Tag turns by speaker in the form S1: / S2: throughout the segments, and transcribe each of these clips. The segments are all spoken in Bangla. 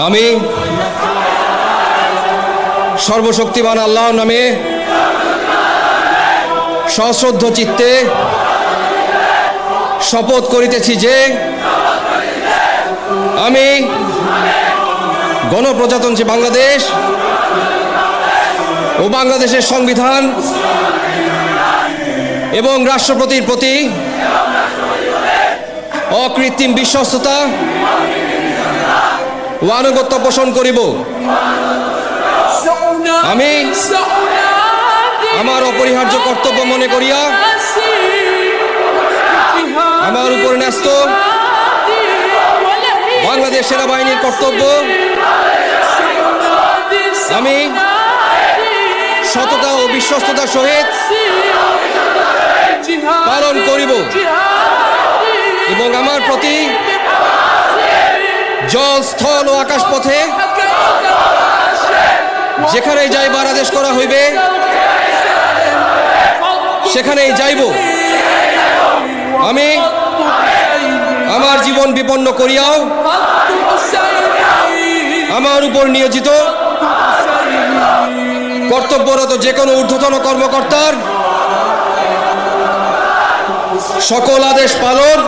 S1: আমি সর্বশক্তিমান আল্লাহর নামে সশ্রদ্ধ চিত্তে শপথ করিতেছি যে আমি গণপ্রজাতন্ত্রী বাংলাদেশ ও বাংলাদেশের সংবিধান এবং রাষ্ট্রপতির প্রতি অকৃত্রিম বিশ্বস্ততা ও আনুগত্য পোষণ করিব। আমি আমার অপরিহার্য কর্তব্য মনে করিয়া আমার উপর ন্যস্ত বাংলাদেশ সেনাবাহিনীর কর্তব্য আমি সততা ও বিশ্বস্ততার সহিত পালন করিব এবং আমার প্রতি জল, স্থল ও আকাশ পথে যেখানে যাইবার আদেশ করা হইবে সেখানেই যাইব। আমি আমার জীবন বিপন্ন করিয়াও আমার উপর নিয়োজিত কর্তব্যরত যে কোনো ঊর্ধ্বতন কর্মকর্তার সকল আদেশ পালন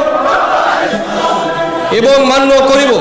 S1: এবং মান্য করিব।